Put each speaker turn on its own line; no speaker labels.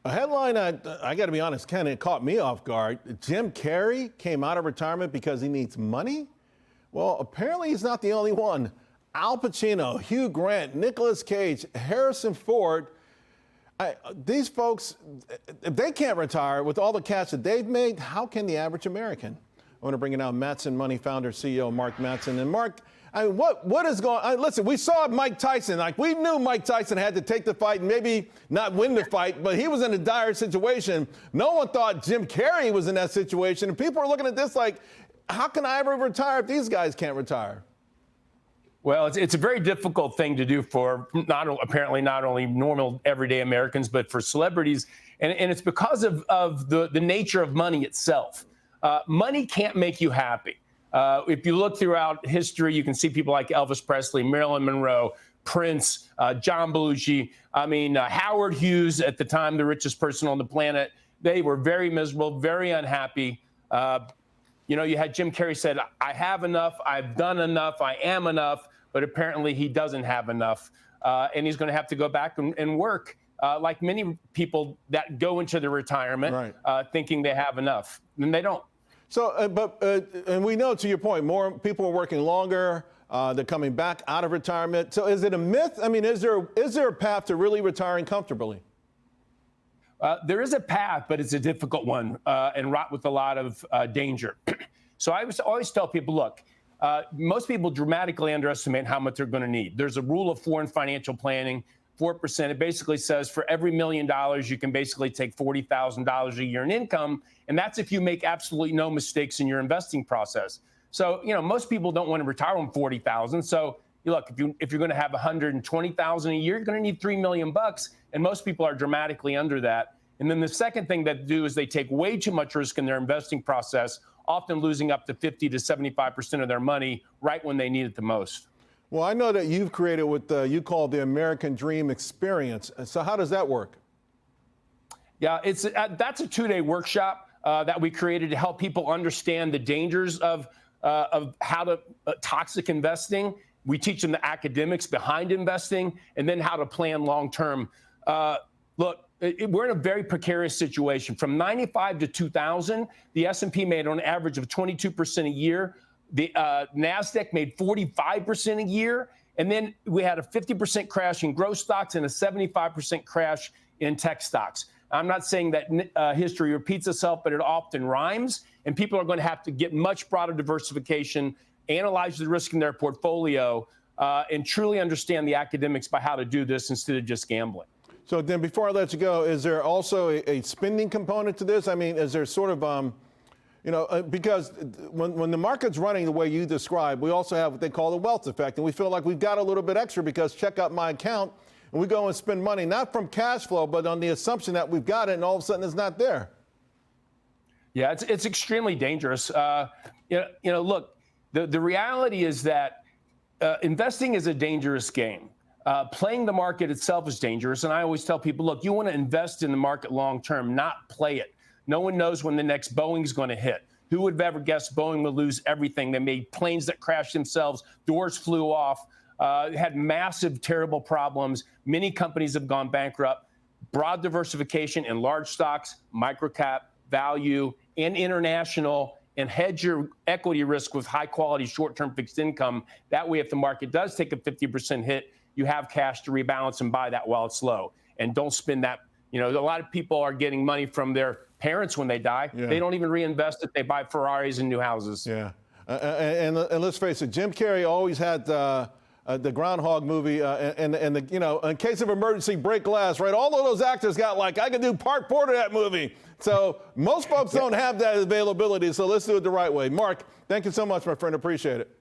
A headline, I got to be honest, Ken, it caught me off guard. Jim Carrey came out of retirement because he needs money? Well, apparently he's not the only one. Al Pacino, Hugh Grant, Nicolas Cage, Harrison Ford, these folks, if they can't retire with all the cash that they've made, how can the average American? I want to bring in now Matson Money founder, CEO Mark Matson. And Mark, what is going on? Listen, we saw Mike Tyson. Like, we knew Mike Tyson had to take the fight and maybe not win the fight, but he was in a dire situation. No one thought Jim Carrey was in that situation. And people are looking at this like, how can I ever retire if these guys can't retire?
Well, it's a very difficult thing to do for apparently not only normal everyday Americans, but for celebrities. And it's because of the nature of money itself. Money can't make you happy. If you look throughout history, you can see people like Elvis Presley, Marilyn Monroe, Prince, John Belushi. Howard Hughes, at the time, the richest person on the planet. They were very miserable, very unhappy. You had Jim Carrey said, I have enough, I've done enough, I am enough, but apparently he doesn't have enough. And he's going to have to go back and work like many people that go into the retirement thinking they have enough, and they don't.
So, and we know, to your point, more people are working longer. They're coming back out of retirement. So is it a myth? Is there a path to really retiring comfortably?
There is a path, but it's a difficult one and wrought with a lot of danger. So I always tell people, look, most people dramatically underestimate how much they're going to need. There's a rule of 4 in financial planning, 4%. It basically says for every $1 million, you can basically take $40,000 a year in income. And that's if you make absolutely no mistakes in your investing process. So, most people don't want to retire on $40,000. So look, if you're going to have $120,000 a year, you're going to need $3 million bucks. And most people are dramatically under that. And then the second thing that they do is they take way too much risk in their investing process, often losing up to 50 to 75% of their money right when they need it the most.
Well, I know that you've created what you call the American Dream Experience. So how does that work?
Yeah, that's a 2-day workshop that we created to help people understand the dangers of how to toxic investing. We teach them the academics behind investing and then how to plan long term. Look, we're in a very precarious situation. From 95 to 2000, the S&P made on average of 22% a year. The NASDAQ made 45% a year. And then we had a 50% crash in growth stocks and a 75% crash in tech stocks. I'm not saying that history repeats itself, but it often rhymes. And people are going to have to get much broader diversification, analyze the risk in their portfolio, and truly understand the academics by how to do this instead of just gambling.
So then before I let you go, is there also a spending component to this? Is there sort of, because when the market's running the way you described, we also have what they call the wealth effect. And we feel like we've got a little bit extra because check out my account and we go and spend money, not from cash flow, but on the assumption that we've got it and all of a sudden it's not there.
Yeah, it's extremely dangerous. Look, the reality is that investing is a dangerous game. Playing the market itself is dangerous. And I always tell people, look, you want to invest in the market long term, not play it. No one knows when the next Boeing's going to hit. Who would have ever guessed Boeing would lose everything? They made planes that crashed themselves. Doors flew off. Had massive, terrible problems. Many companies have gone bankrupt. Broad diversification in large stocks, microcap, value, and international, and hedge your equity risk with high-quality short-term fixed income. That way, if the market does take a 50% hit, you have cash to rebalance and buy that while it's low. And don't spend that. A lot of people are getting money from their parents when they die. Yeah. They don't even reinvest it. They buy Ferraris and new houses.
Yeah. And let's face it, Jim Carrey always had the Groundhog movie and in case of emergency, break glass, right? All of those actors got I could do part 4 of that movie. So most folks don't have that availability. So let's do it the right way. Mark, thank you so much, my friend. Appreciate it.